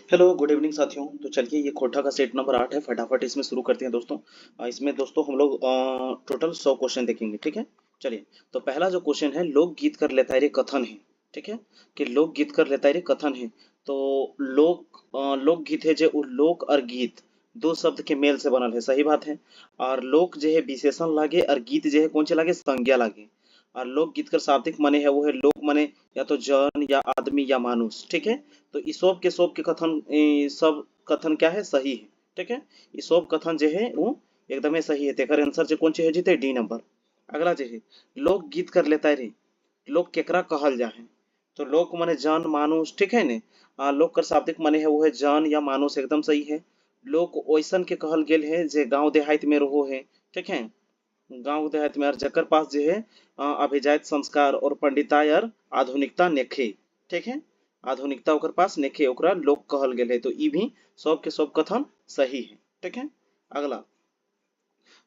Hello good evening साथियों। तो चलिए ये खोटा का सेट नंबर 8 है, फटाफट इसमें शुरू करते हैं दोस्तों। इसमें दोस्तों हम लोग टोटल 100 क्वेश्चन देखेंगे, ठीक है। चलिए, तो पहला जो क्वेश्चन है, लोकगीत कर लेता रे कथन है, ठीक है। कि लोकगीत कर लेता रे कथन है। तो लोकगीत है जो उ लोक और गीत दो शब्द के मेल से बनल है, सही बात है। और लोक जो है विशेषण लागे और गीत जो है कौन से लागे, संज्ञा लागे। और लोकगीत का शाब्दिक माने है वो है लोक माने या तो जन या आदमी या मानुष, ठीक है। तो ईसोप के सोप के कथन सब कथन क्या है, सही है, ठीक है। ईसोप कथन जो है वो एकदम सही है। तेकर आंसर जो कौन चे है जीते डी नंबर। अगला जो है, लोक गीत कर लेता है रे, लोक केकरा कहल जा है। तो लोक माने जन मानुष, ठीक है ने। लोक कर शाब्दिक माने है वो है जन या मानुष, एकदम सही है। लोक ओइसन के कहल गेल है जे गांव देहात में रहो है, ठीक है। गांव देहात में और जकर पास जो है अभिजात संस्कार और पंडिताई और आधुनिकता नेखे, ठीक है। आधुनिकता ओकर पास नेखे, ओकरा लोक कहल गेल है। तो ई भी सब के सब कथन सही है, ठीक है। अगला,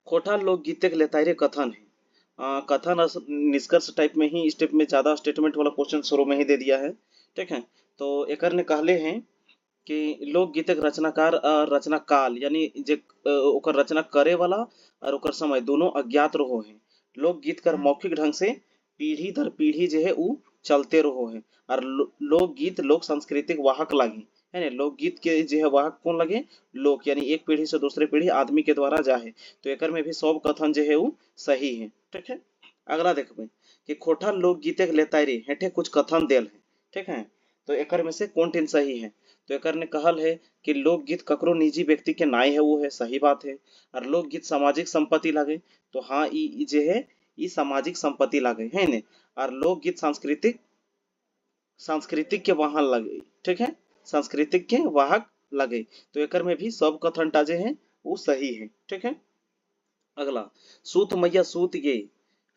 खोटा लोकगीत के लेता रे कथन है। कथन निष्कर्ष टाइप में ही स्टेप में ज्यादा स्टेटमेंट वाला क्वेश्चन शुरू में ही दे दिया है, ठीक है। तो एकर ने कहले हैं कि लोकगीतक रचनाकार रचना काल यानी जे ओकर रचना करे वाला और ओकर समय दोनों अज्ञात रहो है। लोकगीत कर मौखिक ढंग से पीढ़ी दर पीढ़ी जो है उ चलते रहो है। और लोकगीत लोक सांस्कृतिक वाहक लागे, है ना। लोकगीत के जो है वाहक कौन लगे, लोक यानी एक पीढ़ी से दूसरे पीढ़ी आदमी के द्वारा जाहे। तो एकर में भी सब कथन जो है उ सही है, ठीक है। अगला देखबे कि खोटा लोकगीत लेता रे हेठे कुछ कथन देल है, ठीक है। तो एकर में से कौन टीन सही है। तो एकर ने कहल है कि लोकगीत ककरो निजी व्यक्ति के नाय है, वो है सही बात है। और लोकगीत सामाजिक संपत्ति लागे, तो हाँ ई जे है ई सामाजिक संपत्ति लागे, है ने। और लोकगीत सांस्कृतिक सांस्कृतिक के वाहन लगे, ठीक है। सांस्कृतिक के वाहक लगे। तो एकर में भी सब कथन टा जे है वो सही है, ठीक है। अगला, सूत मैया सूत गे,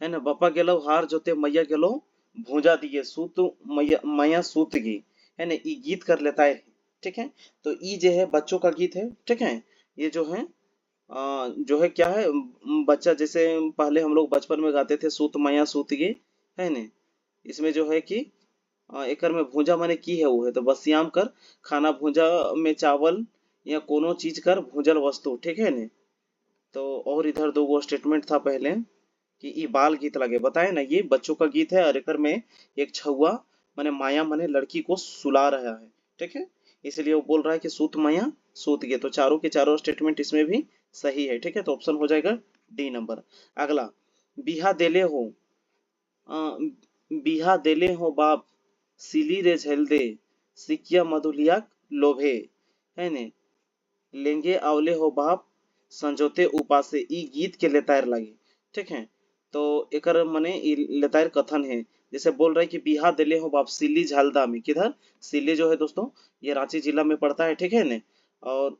है ना। बप्पा गेलो हार जोते मैया गेलो भूजा दिए, सूत मैया मैया सूत गे, है ना। ई गीत कर लेता है, ठीक है। तो ई जो है बच्चों का गीत है, ठीक है। ये जो है क्या है, बच्चा जैसे पहले हम लोग बचपन में गाते थे सूत मैया सूत गे, है ना। इसमें जो है कि एकर में भूजा माने की है वो है, तो बसियाम कर खाना भूजा में चावल या कोनो चीज कर भूजल वस्तु, ठीक है ने। तो और इधर दो गो स्टेटमेंट था पहले कि ई बाल गीत लगे, बताए ना ये बच्चों का गीत है। और एकर में एक छुआ माने माया माने लड़की को सुला रहा है, ठीक है। इसलिए वो बोल रहा है कि सूत माया सूत गे। तो चारों के चारों स्टेटमेंट इसमें भी सही है, ठीक है। तो ऑप्शन हो जाएगा डी नंबर। अगला, बिहा देले हो अ, बिहा देले हो बाप सिली रे झेल दे, सिकिया मधुलिया लोभे, है ने। लेंगे आवले हो बाप संजोते उपासे, ई गीत के लेतायर लगे, ठीक है। तो एकर मने ई लेतायर कथन है। जैसे बोल रहे हैं कि बिहा दिले हो बाप सिल्ली झालदा में, किधर सिल्ली जो है दोस्तों ये रांची जिला में पड़ता है, ठीक है ने। और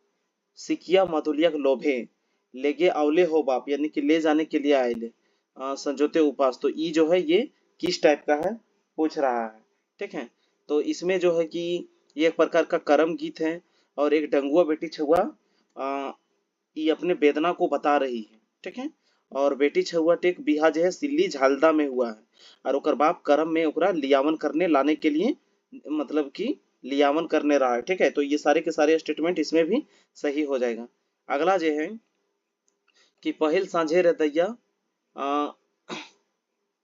सिकिया मधुलिया लोभे, लेगे आवले हो बाप यानी कि ले जाने के लिए आए ले संजोते उपास। तो ई जो है ये किस टाइप का है पूछ रहा है, ठीक है। तो इसमें जो है कि ये एक प्रकार का कर्म गीत है। और एक डंगुआ बेटी छुआ ये अपने वेदना को बता रही है, ठीक है। और बेटी छुआ टेक बिहा जो है सिल्ली झालदा में हुआ है। और ओकर बाप कर्म में ओकरा लियावन करने लाने के लिए मतलब कि लियावन करने रहा है, ठीक है। तो ये सारे के सारे स्टेटमेंट इसमें भी सही हो जाएगा। अगला जो है कि पहिल सांझे रे दैया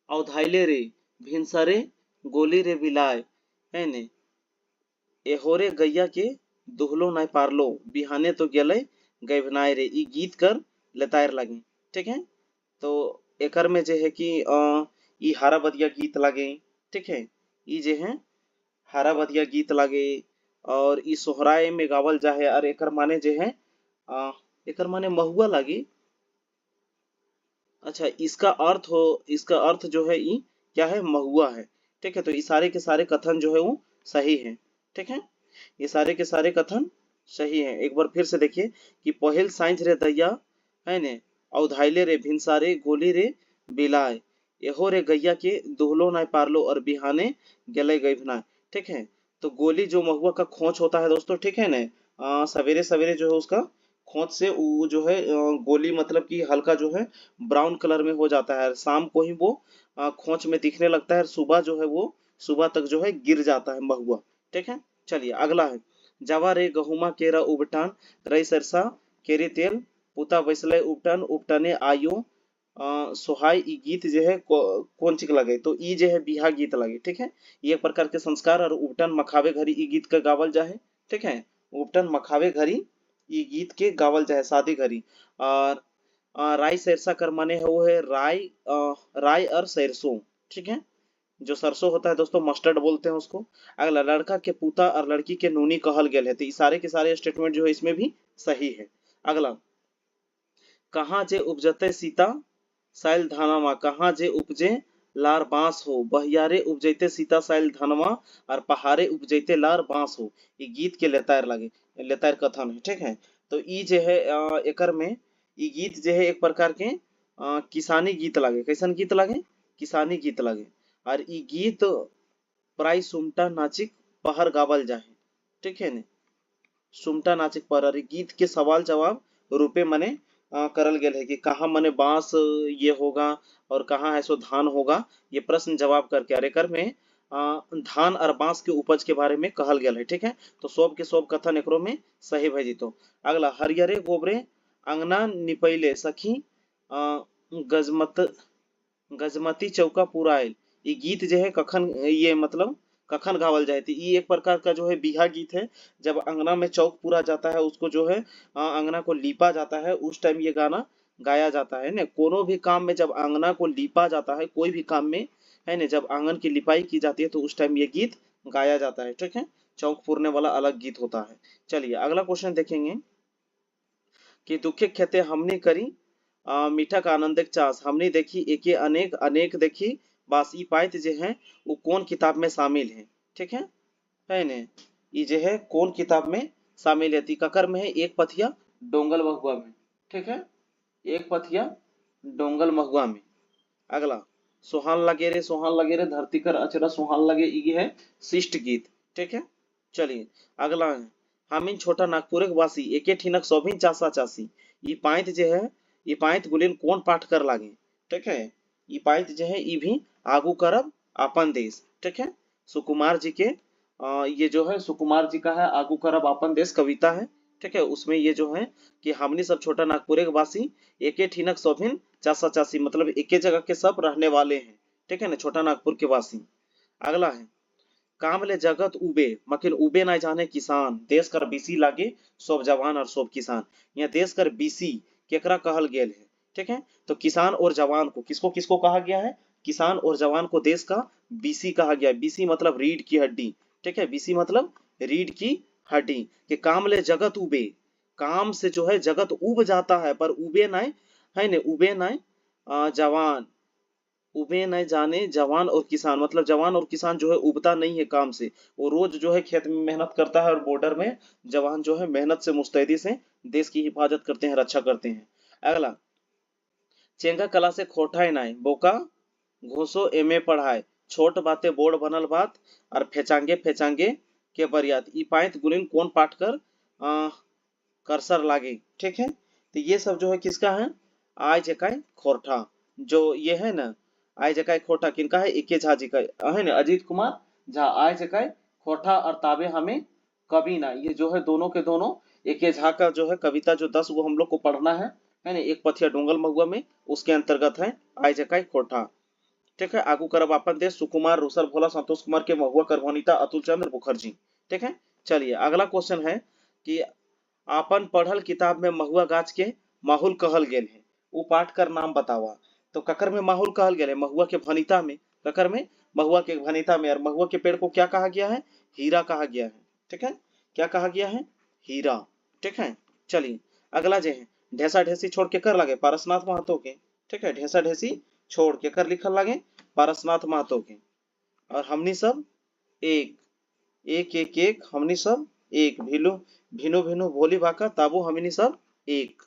अवधाइले रे भिनसरे गोली रे बिलाय, है ने। एहोरे गैया के दुहलो नाय पारलो बिहाने तो गेले गैभनाय रे, ई गीत कर लेतायर लगे, ठीक है। तो एकर में जे है कि ई हारा बदिया गीत लागे, ठीक है। ई जे है हारा बदिया गीत लागे। और ई सोहराय में गावल जाहे। और एकर माने जे है अ, एकर माने महुआ लागी। अच्छा, इसका अर्थ जो है ई क्या है, महुआ है, ठीक है। तो ये सारे के सारे कथन जो है वो सही है, ठीक है। ये सारे के सारे कथन सही है। एक बार फिर से देखिए कि पहिल साइंस रे दैया, है ने। अवधाइले रे भिनसारे गोली रे बिलाय, एहो रे गैया के दुहलो नाय पारलो और बिहाने गले गैभना, ठीक है। तो गोली जो महुआ का खोच होता है दोस्तों, ठीक है ना। सवेरे सवेरे जो है उसका खोच से वो जो है गोली मतलब कि हल्का जो है ब्राउन कलर में हो जाता है। शाम को ही वो खोच में दिखने लगता है। सुबह जो है वो सुबह तक जो है गिर जाता है महुआ, ठीक है। चलिए अगला है, जावा रे गहुमा केरा उबटान रई सरसा केरी तेल पुता बैसले उपटन उपटने आयो सोहाय ई गीत जो है कौन चिक लगे, तो ई जो है बिहा गीत लगे। ठीक है, ये एक प्रकार के संस्कार और उपटन मखावे घरी ई गीत का गावल जाए। ठीक है, उपटन मखावे घरी ई गीत के गावल जाए शादी घरी। और राई सरसा कर माने है वो है राई और सरसों। ठीक है, जो सरसों होता है दोस्तों मस्टर्ड बोलते हैं उसको। अगला लड़का के पुता और लड़की के नूनी कहल गेल है, तो ये सारे के सारे स्टेटमेंट जो है इसमें भी सही है। अगला कहाँ जे उपजते सीता साइल धानमा, कहाँ जे उपजे लार बांस हो, बहियारे उपजैते सीता साइल धनमा और पहाड़े उपजैते लार बांस हो। ये गीत के लेतार लगे, लेतार कथन है। ठीक है, तो ई जे है एकर में ई गीत जे है एक प्रकार के किसानी गीत लगे। कैसन गीत लगे? किसानी गीत लगे। और ई गीत प्राय सुमटा नाचिक पहर गावल जाए। ठीक है ने, सुमटा नाचिक पर और ई गीत के सवाल जवाब रूपे मने करल गेल है कि कहाँ मने बांस ये होगा और कहाँ है सो धान होगा, ये प्रश्न जवाब करके और एकर में धान और बांस के उपज के बारे में कहल गेल है। ठीक है, तो सब के सब कथन एकरो में सही भई जितो। अगला हरियरे गोबरे अंगना निपैले सखी गजमत गजमती चौका पुराइल। ये गीत जो है कखन ये मतलब कखन गावल जाए, तो ये एक प्रकार का जो है बिहा गीत है। जब अंगना में चौक पूरा जाता है उसको जो है अंगना को लीपा जाता है, उस टाइम ये गाना गाया जाता है ना। कोनो भी काम में जब अंगना को लीपा जाता है, कोई भी काम में है ना, जब आंगन की लिपाई की जाती है तो उस टाइम ये गीत गाया जाता है। ठीक है, चौक पूरने वाला अलग गीत होता है। चलिए अगला क्वेश्चन देखेंगे कि दुखे खेते हमने करी मीठा का आनंद चास, हमने देखी एके अनेक अनेक देखी बास। ई पाइत जे है वो कौन किताब में शामिल है? ठीक है ने, ये जो है कौन किताब में शामिल है? ककर में है? एक पथिया डोंगल महुआ में। ठीक है, एक पथिया डोंगल महुआ में। अगला सुहान लगे रे धरती कर अचरा सुहान लगे, ये है शिष्ट गीत। ठीक है, चलिए अगला है हामिन छोटा नागपुर वासी एके ठिनक सोभिन चासा चासी। ये पाइत जे है ये पाइत गुलिन कौन पाठ कर लागे? ठीक है, ये पाइत जे है ये भी आगू करब अपन देश। ठीक है, सुकुमार जी के ये जो है सुकुमार जी का है आगू करब अपन देश कविता है। ठीक है, उसमें ये जो है कि हमनी सब छोटा नागपुर के वासी एके ठिनक सोभिन चासा चासी, मतलब एक ही जगह के सब रहने वाले हैं। ठीक है ना, छोटा नागपुर के वासी। अगला है काम ले जगत उबे मकिन उबे ना जाने किसान, देश कर बीसी लागे सब जवान और सब किसान। यहाँ देश कर बीसी केकरा कहल गेल है? ठीक है, तो किसान और जवान को किसको किसको कहा गया है? किसान और जवान को देश का बीसी कहा गया। बीसी मतलब रीढ़ की हड्डी। ठीक है, बीसी मतलब रीढ़ की हड्डी। कि काम ले जगत उबे, काम से जो है जगत उब जाता है पर उबे ना है ने, उबे ना जवान, उबे न जाने जवान और किसान, मतलब जवान और किसान जो है उबता नहीं है काम से। वो रोज जो है खेत में मेहनत करता है और बॉर्डर में जवान जो है मेहनत से मुस्तैदी से देश की हिफाजत करते हैं, रक्षा करते हैं। अगला चेंगा कला से खोटाए नाय बोका घोसो एमे पढ़ाए, छोट बातें बोर्ड बनल बात और फेचांगे फेचांगे के बरियात। ई पाइत गुलिन कौन पाठ कर करसर लागे। ठीक है, तो ये सब जो है किसका है? आय जकाय खोरठा। जो ये है ना आय जकाय खोटा किनका है? एके झा जी का है ना, अजीत कुमार झा। आय जकाय खोटा और ताबे हमें कभी ना, ये जो है दोनों के दोनों एके झा का जो है कविता जो 10 वो हम लोग को पढ़ना है ना। एक पथिया डोंगल महुआ में उसके अंतर्गत है आय जकाय खोटा। ठीक है, आगू करब अपन देश सुकुमार रूसर भोला संतोष कुमार के महुआ करभनिता अतुल चंद्र मुखर्जी। ठीक है, चलिए अगला क्वेश्चन है कि आपन पढ़ल किताब में महुआ गाछ के माहौल कहल गेल है, वो पाठ कर नाम बतावा। तो ककर में माहौल कहल गेल है? महुआ के भनिता में। ककर में? महुआ के भनिता में। और महुआ के पेड़ को क्या कहा गया है? हीरा कहा गया है। ठीक है, क्या कहा गया है? हीरा। ठीक है, चलिए अगला जो है ढेसा ढेसी छोड़ के कर लगे पारसनाथ महतो के। ठीक है, ढेसा ढेसी छोड़ के कर लिखल लगे पारसनाथ महतो के। और हमनी सब एक एक एक एक हमनी सब एक भिलू भिनु भिनु भोली भाका ताबू हमनी सब एक।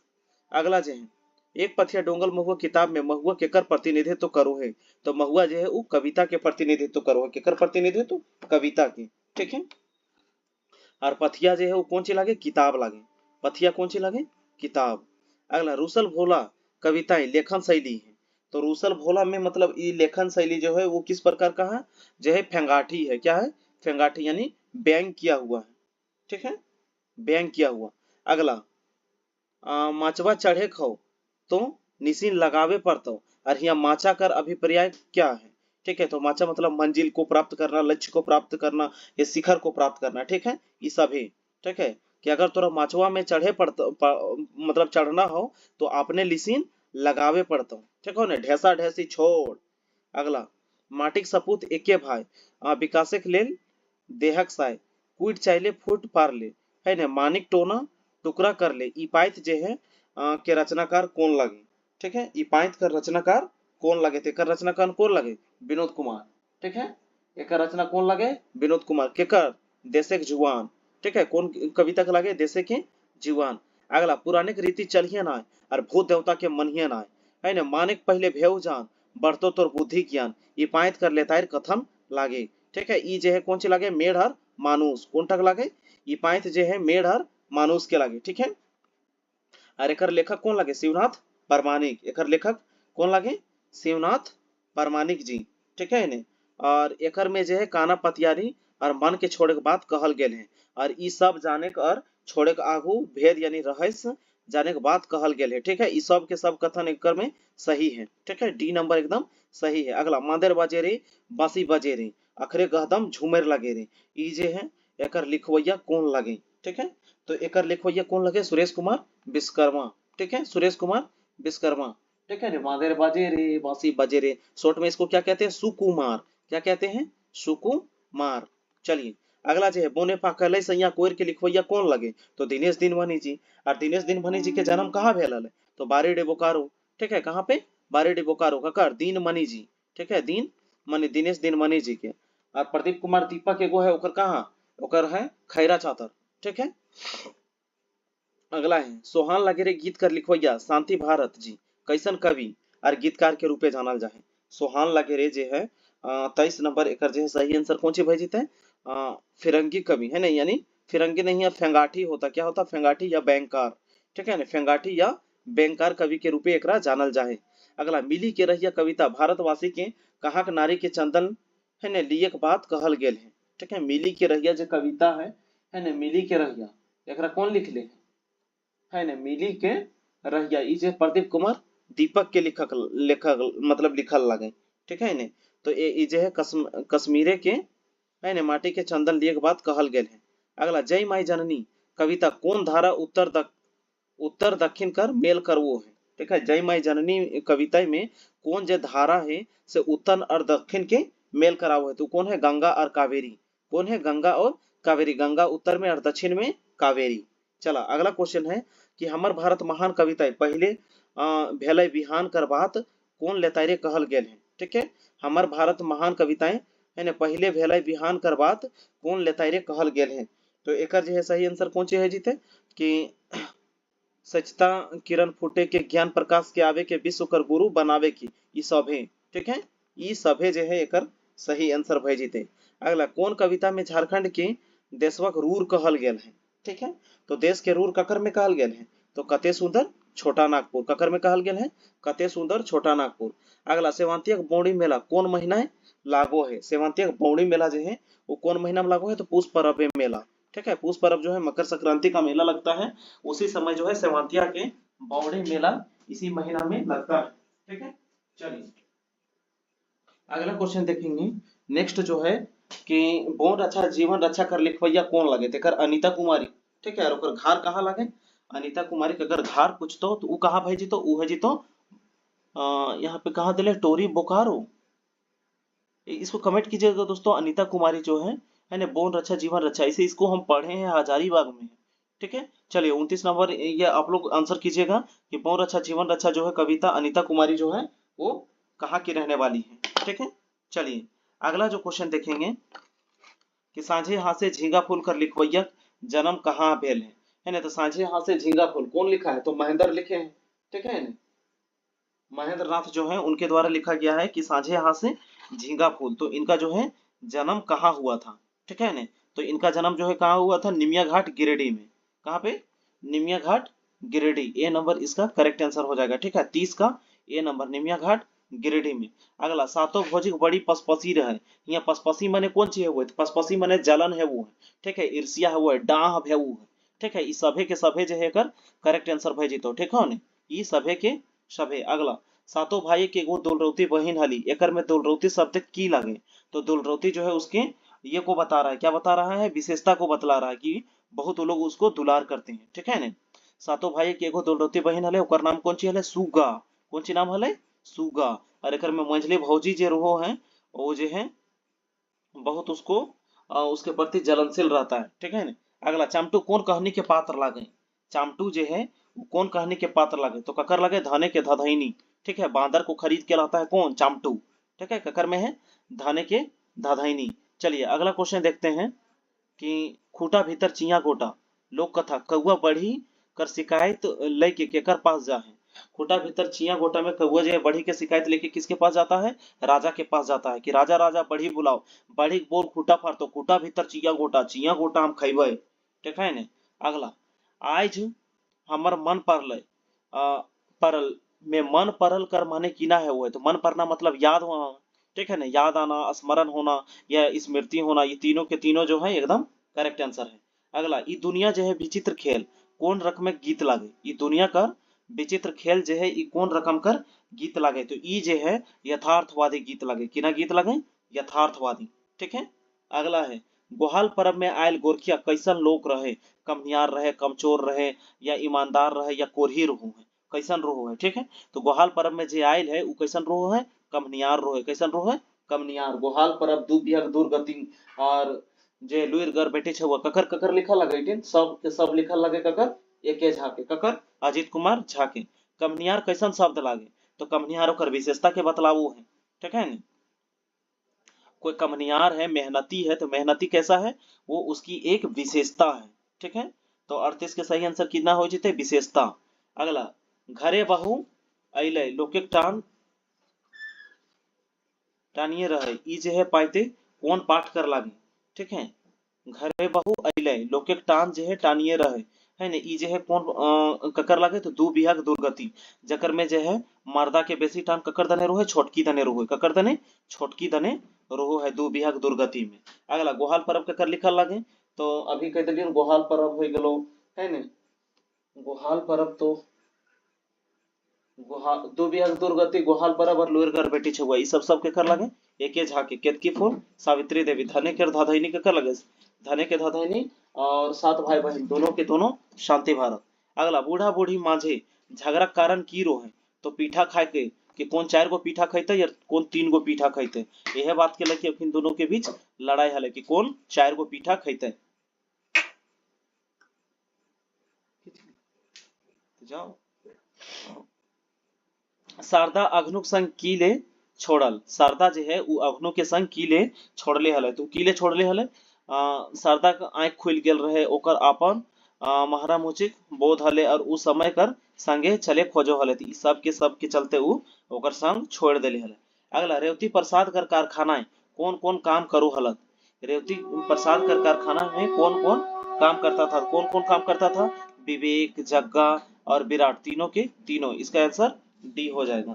अगला जो है एक पथिया डोंगल महुआ किताब में महुआ केकर प्रतिनिधित्व करो है? तो महुआ जो है वो कविता के प्रतिनिधित्व करो है। केकर प्रतिनिधित्व? कविता के। ठीक है, और पथिया जो है वो कौन सी लागे? किताब लागे। पथिया कौन सी लागे? किताब। अगला रूसल भोला कविताएं लेखन शैली है। तो रूसल भोला में मतलब ये लेखन शैली जो है वो किस प्रकार का है? जो है फेंगाठी है। क्या है? फेंगाठी यानी व्यंग किया हुआ है। ठीक है, व्यंग किया हुआ। अगला माचवा चढ़े खो तो निसिन लगावे पड़तो, और यहाँ माचा कर अभिप्राय क्या है? ठीक है, तो माचा मतलब मंजिल को प्राप्त करना, लक्ष्य को प्राप्त करना, या शिखर को प्राप्त करना। ठीक है, ये सभी। ठीक है, कि अगर तोरा माचवा में चढ़े मतलब चढ़ना हो तो आपने लिसिन लगावे पड़तो। ठीक हो ने, ढेसा ढेसी छोड़। अगला माटिक सपूत एके भाई विकासक लेल देहक साय कूट चाइले फूट पार ले, है ने मानिक टोना टुकड़ा कर ले। ई पाइत जे है के रचनाकार कौन लगे? ठीक है, ई पाइत का रचनाकार कौन लगे? तो एकर रचनाकार कौन लगे? विनोद कुमार। ठीक है, एकर रचना कौन लगे? विनोद कुमार। केकर? देशे के जुआन। ठीक है, कौन कविता के लगे? देशे के जुआन। अगला पुराने के रीति चलिए ना और भूत देवता के मनिए ना, है ना मानिक पहले भेव जान बढ़तो तोर बुद्धि ज्ञान, ई पाइत कर लेता है कथन लागे। ठीक है, ई जे है कौन सी लागे? मेढ़ हर मानुस। कौन टक लागे? ई पाइत जे है मेढ़ हर मानुस के लागे। ठीक है, और एकर लेखक कौन लगे? शिवनाथ परमाणिक। एकर लेखक कौन लगे? शिवनाथ परमाणिक जी। ठीक है ने, और एकर में जे है काना पतियारी और मन के छोड़े के बात कहल गेल है, और ई सब जाने के और छोड़े के आगू भेद यानी रहस्य जाने के बात कहल गेल है। ठीक है, ई सब के सब कथन एकर में सही है। ठीक है, डी नंबर एकदम सही है। अगला मांदेर बजे रे बांसी बजे रे अखरे गहदम झूमेर लगे रे, ई जे है एकर लिखवैया कौन लगे? ठीक है, तो एकर लिखवैया कौन लगे? सुरेश कुमार विश्वकर्मा। ठीक है, सुरेश कुमार विश्वकर्मा। ठीक है रे, मांदेर बजे रे बांसी बजे रे, शॉर्ट में इसको क्या कहते हैं? सुकुमार। क्या कहते हैं? सुकुमार। चलिए, अगला जो है बोने पाकले सैया कोयर के लिखवैया कौन लगे? तो दिनेश दिनमणि जी। और दिनेश दिनमणि जी के जन्म कहाँ भेल है? तो बारीडे बोकारो। ठीक है, कहाँ पे? बारीडे बोकारो। ककर? दीनमणि जी। ठीक है, दीन मणि, दिनेश दिनमणि जी के। और प्रदीप कुमार दीपक एगो है, ओकर कहाँ? ओकर है खैरा चातर। ठीक है, अगला है सोहान लगे रे गीत कर लिखवैया शांति भारत जी कैसन कवि और गीतकार के रूपे जानल जाए? सोहान लगे रे जे है 23 नंबर एकर जे है सही आंसर कौन सी भेजित है? फिरंगी कवि है ना, यानी फिरंगी नहीं है, फेंगाठी होता। क्या होता? फेंगाठी या बैंकार। ठीक है ना, फेंगाठी या बैंकार कवि के रूपे एकरा जानल जाए। अगला मिली के रहिया कविता भारतवासी के कहाँ के नारी के चंदन है ना लिए के बात कहल गेल है। ठीक है, मिली के रहिया जो कविता है ना, मिली के रहिया एकरा कौन लिख ले? है ना, मिली के रहिया, ई जे प्रदीप कुमार दीपक के लेखक लेखक मतलब लिखल लगे। ठीक है ने, तो ई जे है कश्मीरे के है ना माटी के चंदन लिए के बात कहल गेल है। अगला जय माई जननी कविता कौन धारा उत्तर दक्षिण कर मेल करवो है? ठीक है, जय माई जननी कविता में कौन जे धारा है से उत्तर और दक्षिण के मेल करावो है? तो कौन है? गंगा और कावेरी। कौन है? गंगा और कावेरी। गंगा उत्तर में और दक्षिण में कावेरी। चला, अगला क्वेश्चन है कि हमर भारत महान कविता पहले भेलै बिहान कर बात कौन लेतारे कहल गेल है? ठीक है, हमर भारत महान कविताएं है ना पहले भेलै बिहान कर बात कौन लेतारे कहल गेल है? तो एकर जो है सही आंसर कौन सी है जीते? कि सचता किरण फूटे के ज्ञान प्रकाश के आवे के विश्व कर गुरु बनावे की, ई सभे। ठीक है, ई सभे जो है एकर सही आंसर भय जीते। अगला कौन कविता में झारखंड के देशवक रूर कहल गेल है? ठीक है, तो देश के रूर ककर में कहल गेल है? तो कते सुंदर छोटा नागपुर। ककर में कहल गेल है? कते सुंदर छोटा नागपुर। अगला सेवंतिया बौड़ी मेला कौन महीना लागो है? सेवंतिया बौड़ी मेला जो है वो कौन महीना में लागो है? तो पुष पर्व मेला। ठीक है, पुष पर्व जो है मकर संक्रांति का मेला लगता है, उसी समय जो है सेवंतिया के बौड़ी मेला इसी महीना में लगता है। ठीक है, चलिए अगला क्वेश्चन देखेंगे। नेक्स्ट जो है कि बौन रक्षा जीवन रक्षा कर लिखवैया कौन लगे? तेकर अनीता कुमारी। ठीक है, और ओकर घर कहाँ लगे? अनीता कुमारी के अगर घर पूछतो तो उ कहाँ भेजी? तो उ भेजी तो यहाँ पे कहाँ दिले? टोरी बोकारो। इसको कमेंट कीजिएगा दोस्तों। अनीता कुमारी जो है ना बौन रक्षा जीवन रक्षा, इसे इसको हम पढ़े हैं हजारीबाग में। ठीक है, चलिए 29 नंबर ये आप लोग आंसर कीजिएगा कि बौन रक्षा जीवन रक्षा जो है कविता अनीता कुमारी जो है वो कहाँ की रहने वाली है। ठीक है, चलिए अगला जो क्वेश्चन देखेंगे कि सांझे हाथ से झींगा फूल कर लिखवैया जन्म कहाँ भेल है ना? तो सांझे हाथ से झींगा फूल कौन लिखा है? तो महेंद्र लिखे हैं। ठीक है ना, महेंद्र नाथ जो है उनके द्वारा लिखा गया है कि सांझे हाथ से झींगा फूल। तो इनका जो है जन्म कहाँ हुआ था? ठीक है ना, तो इनका जन्म जो है कहाँ हुआ था? निमिया घाट गिरिडीह में। कहाँ पे? निमिया घाट गिरिडीह। ए नंबर इसका करेक्ट आंसर हो जाएगा। ठीक है, 30 का ए नंबर निमिया घाट गिरिडीह में। अगला सातों भौजिक बड़ी पसपसी रहे। यहाँ पसपसी माने कौन चीज है वो, तो पसपसी माने जलन है वो है, ठीक है, ईर्ष्या है वो है, डाह है वो है, ठीक है। ई सभे के सभे जो है एकर करेक्ट आंसर भई जितो, ठीक है ने, ई सभे के सभे। अगला सातों भाई के एगो दुलरौती बहन हली, एकर में दुलरौती शब्द की लगे, तो दुलरौती जो है उसके ये को बता रहा है, क्या बता रहा है, विशेषता को बतला रहा है कि बहुत लोग उसको दुलार करते हैं, ठीक है ने। सातों भाई के एगो दुलरौती बहन हले, ओकर नाम कौन ची हले, सुगा, कौन ची नाम हले, सुगा। और एकर में मंझली भौजी जे रहो है वो जो है बहुत उसको उसके प्रति जलनशील रहता है, ठीक है ना। अगला चामटू कौन कहानी के पात्र लागे, चामटू जो है वो कौन कहानी के पात्र लागे, तो ककर लगे धाने के धधैनी, ठीक है। बांदर को खरीद के लाता है कौन, चामटू, ठीक है, ककर में है धाने के धधैनी। चलिए अगला क्वेश्चन देखते हैं कि खूटा भीतर चिया गोटा, लोक कथा कौआ बढ़ी कर शिकायत लेके केकर पास जा है। खूटा भीतर चिया गोटा में कौआ जो है बढ़ी के शिकायत लेके किसके पास जाता है, राजा के पास जाता है कि राजा राजा बढ़ी बुलाओ, बढ़ी बोल खूटा फाड़, तो खूटा भीतर चिया गोटा हम खैबे, ठीक है ने। अगला आज हमर मन परल में मन परल कर माने कीना है वो है, तो मन परना मतलब याद होना, ठीक है ना, याद आना, स्मरण होना या स्मृति होना, ये तीनों के तीनों जो है एकदम करेक्ट आंसर है। अगला ई दुनिया जो है विचित्र खेल कौन रकम में गीत लागे, ई दुनिया का विचित्र खेल जो है ई कौन रकम कर गीत लागे, तो ई जो है यथार्थवादी गीत लागे, किना गीत लागे, यथार्थवादी, ठीक है। अगला है गोहाल पर्व में आयल गोरखिया कैसन लोग रहे, कमनियार रहे, कमचोर रहे या ईमानदार रहे या कोरही रोहू है, कैसन रोहू है, ठीक है। तो गोहाल पर्व में जे आयल है वो कैसन रोहू है, कमनियार रोहे, कैसन रोहे, कमनियार। गोहाल पर्व दू बिहक दुर्गति और जे लुइर घर बैठे छे वो ककर ककर लिखल लगे, सब के सब लिखल लगे ककर, एके झाके, ककर अजीत कुमार झाके। कमनियार कैसन शब्द लागे, तो कमनियार ओकर विशेषता के बतलावो है, ठीक है न। कोई कमनियार है, मेहनती है, तो मेहनती कैसा है, वो उसकी एक विशेषता है, ठीक है। तो 38 के सही आंसर कितना हो जीते, विशेषता। अगला घरे बहू अइले लोके टानिए रहे, ई जे है पाइते कौन पाठ कर लागे, ठीक है। घरे बहू अइले लोके टान जे है टानिए रहे, है ने, ई जे है कौन ककर लागे, तो दू बिहाक दुर्गति, जकर में जे है मर्दा के बेसी टान ककर दने रोहे, छोटकी दने रोहे, ककर दने छोटकी दने रोहो है दू बिहाक दुर्गति में। अगला गोहाल पर्व ककर लिखल लागे, तो अभी कह दिलियन गोहाल पर्व हो गेलो, है ने। गोहाल पर्व तो दू बिहाक दुर्गति, गोहाल पर्व और लुइरगर बेटी छुआ, ई सब के कर लगे, एके झाके, केतकी फूल, सावित्री देवी, धने के धाधैनी के कर लगे, धने के धाधैनी और सात भाई बहन दोनों के दोनों शांति भारत। अगला बूढ़ा बूढ़ी माझे झगड़ा कारण की रो है, तो पीठा खाए के कि कौन 4 गो पीठा खैते या कौन 3 गो पीठा खैते, यह बात के लेके इन दोनों के बीच लड़ाई हले कि कौन 4 गो पीठा खैते। जाओ शारदा अघनुक संग कीले छोड़ल, शारदा जो है वो अघनु के संग कीले छोड़ले हले, तो कीले छोड़ले हले, शारदा का आंख खुल गेल रहे, ओकर आपन महरा मुचिक बोध हले और उस समय कर संगे चले खोजो हले, तो सब के चलते उ ओकर संग छोड़ देले हले। अगला रेवती प्रसाद कर कारखाना कौन कौन काम करो हलत, रेवती प्रसाद कर कारखाना में कौन कौन काम करता था, कौन कौन काम करता था, विवेक, जग्गा और विराट, तीनों के तीनों, इसका आंसर डी हो जाएगा।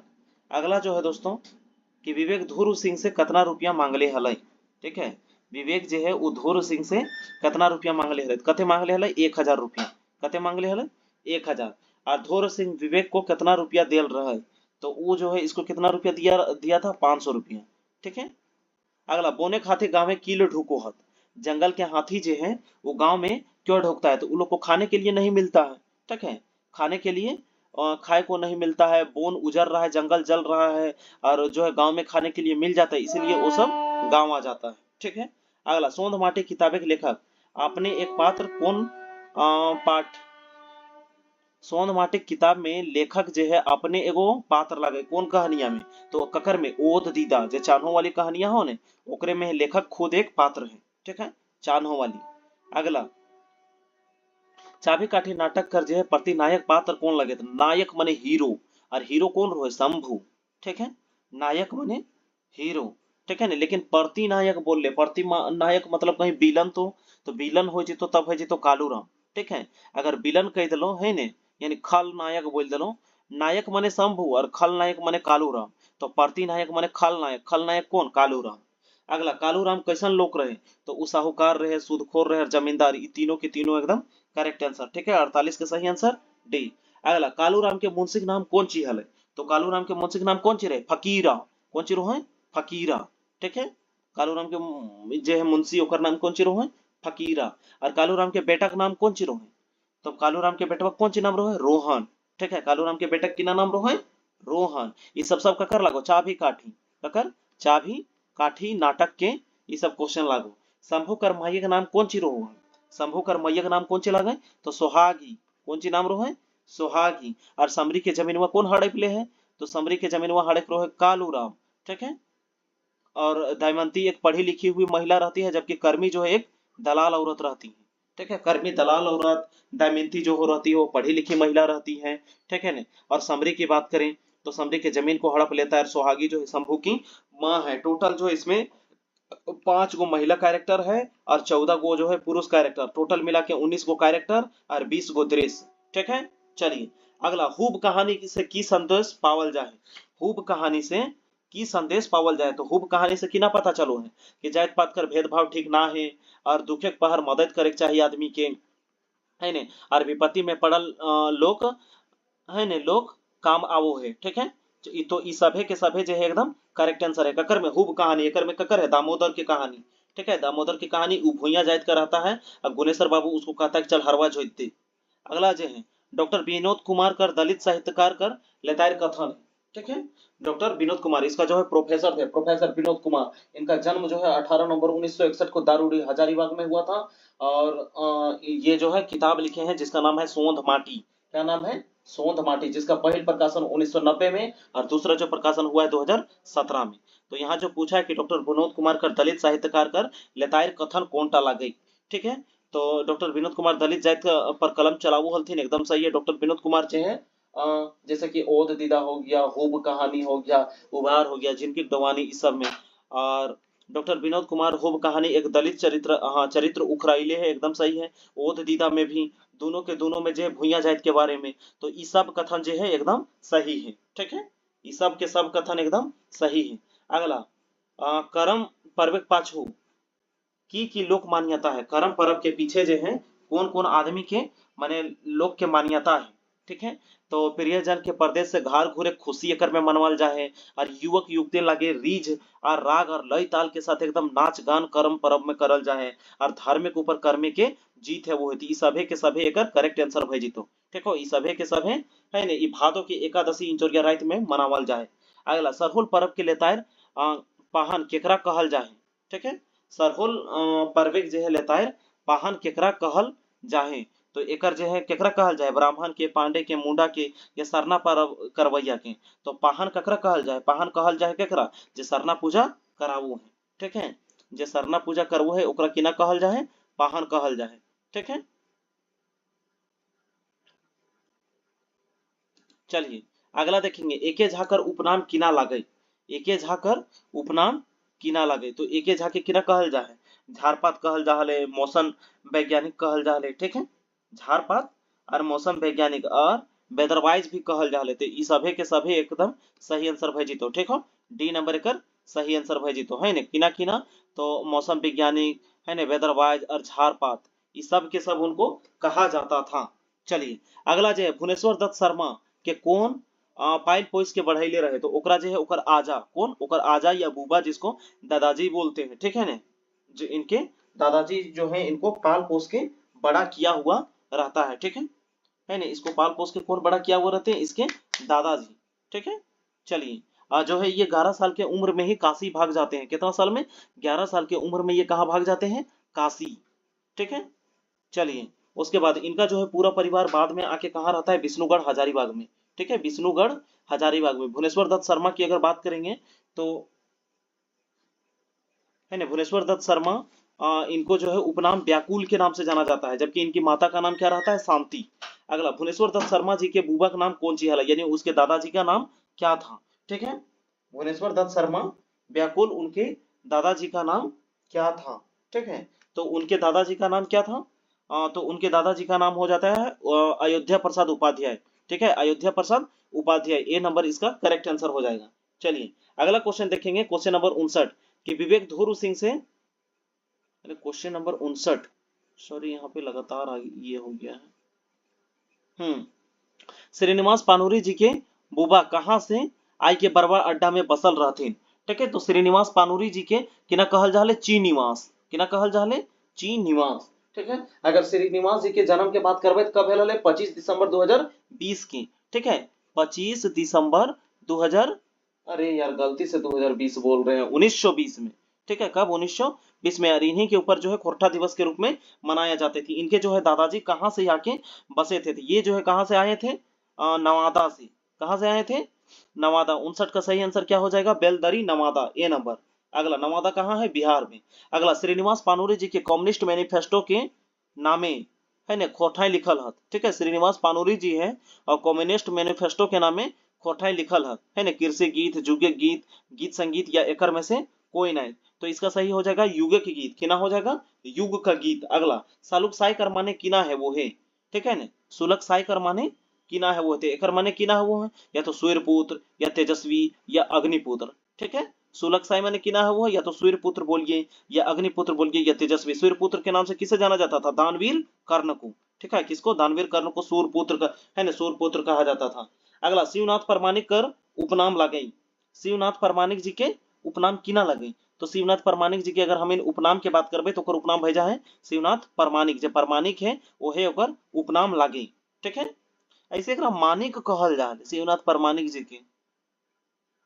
अगला जो है दोस्तों कि विवेक धुर सिंह से कितना रुपया मांगले हलै, ठीक है। विवेक जो है वो धुर सिंह से कितना रुपया मांगले हलै, कते मांगले हलै, 1000 रुपया, कते मांगले हलै, 1000। और धुर सिंह विवेक को कितना रुपया देल रहा, तो वो जो है इसको कितना रुपया दिया दिया था, 500 रुपया, ठीक है। अगला बोने खाते गाँव में किलो ढूको हत, जंगल के हाथी जो है वो गांव में क्यों ढुकता है, तो उन लोग को खाने के लिए नहीं मिलता है, ठीक है, खाने के लिए खाए को नहीं मिलता है, बोन उजड़ रहा है, जंगल जल रहा है, और जो है गांव में खाने के लिए मिल जाता है, इसीलिए वो सब गांव आ जाता है, ठीक है। अगला सोंध माटी किताबे के लेखक आपने एक पात्र कौन पाठ, सोंध माटी किताब में लेखक जो है अपने एगो पात्र लगे कौन कहानिया में, तो ककर में ओद दीदा जो चान्हो वाली कहानियां हो ने, ओकरे में लेखक खुद एक पात्र है, ठीक है, चान्हो वाली। अगला चाबी काठी नाटक कर जो है प्रतिनायक पात्र कौन लगे, तो नायक मने हीरो, और हीरो कौन रहे, शंभू, ठीक है, नायक मने हीरो, ठीक है ना। लेकिन प्रतिनायक बोल ले, प्रति नायक मतलब कहीं विलन, तो विलन हो जितो तब हो जितो कालू राम, ठीक है। अगर विलन कह दिलो है ने, यानी खलनायक बोल दिलो, नायक माने शंभू और खलनायक माने कालूराम। तो प्रतिनायक माने खलनायक, खलनायक कौन? कालूराम। अगला, कालूराम कैसन लोग रहे? तो उ साहूकार रहे, सूदखोर रहे और जमींदार। ये तीनों के तीनों एकदम करेक्ट आंसर। ठीक है, 48 के सही आंसर डी। अगला, कालूराम के मुंशी के नाम कौन ची हले? तो कालूराम के मुंशी के नाम कौन ची रहे? फकीरा। कौन ची रहे? फकीरा। ठीक है, कालूराम के जे है मुंशी, ओकर नाम कौन ची रहे? फकीरा। और कालूराम के बेटा का नाम कौन ची रहे? तो कालूराम के बेटा कौन ची नाम रहे? रोहन। ठीक है, कालूराम के बेटा किना नाम रहे? रोहन। ये सब ककर लागो? चाभी काठी। ककर? चाभी काठी नाटक के ये सब क्वेश्चन लागो। शंभू करमैया का नाम कौन ची रहो? शंभू करमैया का नाम कौन ची लागे? तो सोहागी। कौन ची नाम रहो? सोहागी। और समरी के जमीनवा कौन हड़प ले है? तो समरी के जमीनवा हड़प रहो है कालूराम। ठीक है, और दमयंती एक पढ़ी लिखी हुई महिला रहती है, जबकि कर्मी जो है एक दलाल औरत रहती है। ठीक है, कर्मी दलाल औरत, दमयंती जो हो रहती है वो पढ़ी लिखी महिला रहती है। ठीक है ना। और समरी की बात करें तो समरी के जमीन को हड़प लेता है, और सोहागी जो है शंभू की माँ है। टोटल जो इसमें 5 गो महिला कैरेक्टर है और 14 गो जो है पुरुष कैरेक्टर। टोटल मिला के 19 गो कैरेक्टर और 20 गो दृश्य। ठीक है, चलिए अगला, हुब कहानी से की संदेश पावल जाए? हुब कहानी से की संदेश पावल जाए? तो हुब कहानी से की ना पता चलो है कि जात पात कर भेदभाव ठीक ना है, और दुखे के पहर मदद करे के चाहिए आदमी के, है ने। और विपत्ति में पड़ल लोग, है ने, लोग काम आवो है। ठीक है, तो ई सभे के सभे जो है एकदम करेक्ट आंसर है। ककर में हुब कहानी, एकर में ककर है दामोदर की कहानी। ठीक है, दामोदर की कहानी उ भुइया जाइत का रहता है, अब गुनेश्वर बाबू उसको कहता है कि चल हरवा जोत दे। अगला जो है डॉक्टर विनोद कुमार कर दलित साहित्यकार कर लेतायर कथन है। ठीक है, डॉक्टर विनोद कुमार इसका जो है प्रोफेसर थे, प्रोफेसर विनोद कुमार। इनका जन्म जो है 18 नवंबर 1961 को दारूडी हजारीबाग में हुआ था। और ये जो है किताब लिखे हैं जिसका नाम है सोंध माटी। क्या नाम है? सोंध माटी, जिसका पहल प्रकाशन 1990 में और दूसरा जो प्रकाशन हुआ है 2017 में। तो यहाँ जो पूछा है कि डॉक्टर विनोद कुमार कर दलित साहित्यकार कर लेतायर कथन कौन टा गई। ठीक है, तो डॉक्टर विनोद कुमार दलित जात पर कलम चलाऊ हलथिन, एकदम सही है। डॉक्टर विनोद कुमार जो है जैसे कि ओद दीदा हो गया, हुब कहानी हो गया, उबार हो गया, जिनकी गवानी इस सब में। और डॉक्टर विनोद कुमार हुब कहानी एक दलित चरित्र, हाँ चरित्र उखराइले है, एकदम सही है। ओद दीदा में भी दोनों के दोनों में जो है भुइया जात के बारे में, तो ये सब कथन जो है एकदम सही है। ठीक है, ये सब के सब कथन एकदम सही है। अगला, करम पर्व पाछू की लोक मान्यता है? करम पर्व के पीछे जो है कौन कौन आदमी के माने लोग के मान्यता है। ठीक है, तो प्रियजन के परदेश से घर घूरे खुशी एकर में मनवाल जाए, और युवक युवती लगे रीझ और राग और लय ताल के साथ एकदम नाच गान करम पर्व में करल जाए, और धार्मिक ऊपर कर्मी के जीत है वो होती। सभे के सभे एकर करेक्ट आंसर भई जीतो। देखो ई सभे के सभे है ने, ई भादो की एकादशी इंचोरिया रात में मनावल जाए। अगला, सरहुल पर्व के लेतायर पाहन केकरा कहल जाए? ठीक है, सरहुल पर्विक जो है लेतायर पाहन केकरा कहल जाहे? तो एकर जो है केकरा कहल जाए? ब्राह्मण के, पांडे के, मुंडा के, या सरना पर्व करवैया के। तो पाहन ककरा कहल जाए? पाहन कहल जाए केकरा जे सरना पूजा करावू है। ठीक है, जे सरना पूजा करवू है ओकरा किना कहल जाए? पाहन कहल जाए। ठीक है, चलिए अगला देखेंगे, एके झाकर उपनाम किना लागे? एके झाकर उपनाम किना लागे? तो एके झाके किना कहल जाए? झारपात कहल जाहले, मौसम वैज्ञानिक कहल जाहले। ठीक है, झारपात और मौसम वैज्ञानिक और वेदरवाइज भी कहल जाहले। तो ई सभे के सभे एकदम सही आंसर भई जीतो। ठीक हो, डी नंबर एकर सही आंसर भई जीतो है ने। किना किना? तो मौसम वैज्ञानिक, है ने, वेदरवाइज और झारपात, ये सब के सब उनको कहा जाता था। चलिए अगला जो है भुवनेश्वर दत्त शर्मा के कौन पाइल पोइस के बढ़ाइले रहे? तो ओकरा जो है ओकर आजा, कौन? ओकर आजा या बूबा, जिसको दादाजी बोलते हैं। ठीक है ना, जो इनके दादाजी जो है इनको पाल पोस के बड़ा किया हुआ रहता है। ठीक है ना, इसको पाल पोस के कौन बड़ा किया हुआ रहते हैं? इसके दादाजी। ठीक है, चलिए जो है ये 11 साल के उम्र में ही काशी भाग जाते हैं। कितना साल में? 11 साल के उम्र में ये कहाँ भाग जाते हैं? काशी। ठीक है, चलिए उसके बाद इनका जो है पूरा परिवार बाद में आके कहाँ रहता है? विष्णुगढ़ हजारीबाग में। ठीक है, विष्णुगढ़ हजारीबाग में। भुवनेश्वर दत्त शर्मा की अगर बात करेंगे तो, है ना, भुवनेश्वर दत्त शर्मा इनको जो है उपनाम व्याकुल के नाम से जाना जाता है, जबकि इनकी माता का नाम क्या रहता है? शांति। अगला, भुवनेश्वर दत्त शर्मा जी के बुबा का नाम कौन सी है, यानी उसके दादाजी का नाम क्या था? ठीक है, भुवनेश्वर दत्त शर्मा व्याकुल, उनके दादाजी का नाम क्या था? ठीक है, तो उनके दादाजी का नाम क्या था? तो उनके दादाजी का नाम हो जाता है अयोध्या प्रसाद उपाध्याय। ठीक है, अयोध्या प्रसाद उपाध्याय, ए नंबर इसका करेक्ट आंसर हो जाएगा। चलिए अगला क्वेश्चन देखेंगे, क्वेश्चन नंबर 59 कि विवेक धुरु सिंह से, क्वेश्चन नंबर 59, सॉरी यहाँ पे लगातार ये हो गया है। श्रीनिवास पानूरी जी के बुबा कहाँ से आई के बरवा अड्डा में बसल रहथिन। ठीक है, तो श्रीनिवास पानूरी जी के किना कहल जाले, ची निवास, किना कहल जाले, ची निवास। ठीक है, अगर श्रीनिवास जी के जन्म के बात करबे तो कब भेल हले, 25 दिसंबर 2020 की। ठीक है, 25 दिसंबर 2000, अरे यार गलती से 2020 बोल रहे हैं, 1920 में। ठीक है, कब, 1920 में। और इन्हीं के ऊपर जो है खोरठा दिवस के रूप में मनाया जाते थे। इनके जो है दादाजी कहाँ से आके बसे थे, ये जो है कहाँ से आए थे, नवादा से। कहाँ से आए थे, नवादा। 59 का सही आंसर क्या हो जाएगा, बेलदरी नवादा, ए नंबर। अगला, नवादा कहाँ है, बिहार में। अगला, श्रीनिवास पानूरी जी के कम्युनिस्ट मैनिफेस्टो के नामे है ना खोठाई लिखल हत। ठीक है, श्रीनिवास पानूरी जी है और कम्युनिस्ट मैनिफेस्टो के नामे खोठाई लिखल है ना, कृषि गीत, जुगे गीत, गीत संगीत या एकर में से कोई नहीं। तो इसका सही हो जाएगा युग के गीत, किना हो जाएगा, युग का गीत। अगला, सालुक साई कर माने किना है वो है। ठीक है ना, सुलक साई कर माने किना है वो थे, एकर माने किना है वो है, या तो सूर्यपुत्र या तेजस्वी या अग्निपुत्र। ठीक है, सुलक साई माने किना है वो है, या तो सूर्यपुत्र बोलिए या अग्निपुत्र बोलिए या तेजस्वी। सूर्यपुत्र के नाम से किसे जाना जाता था, दानवीर कर्ण को। ठीक है, किसको, दानवीर कर्ण को सूर्यपुत्र का है ना, सूर्यपुत्र कहा जाता था। अगला, शिवनाथ परमाणिक कर उपनाम लगई। शिवनाथ परमाणिक जी के उपनाम किना लगई, तो शिवनाथ परमाणिक जी के अगर हम इन उपनाम के बात करबे तो ओकर उपनाम भेजा है शिवनाथ परमाणिक। जो परमाणिक है वो है ओकर उपनाम लागे। ठीक है, ऐसे एकरा मानिक कहल जाले शिवनाथ परमाणिक जी के।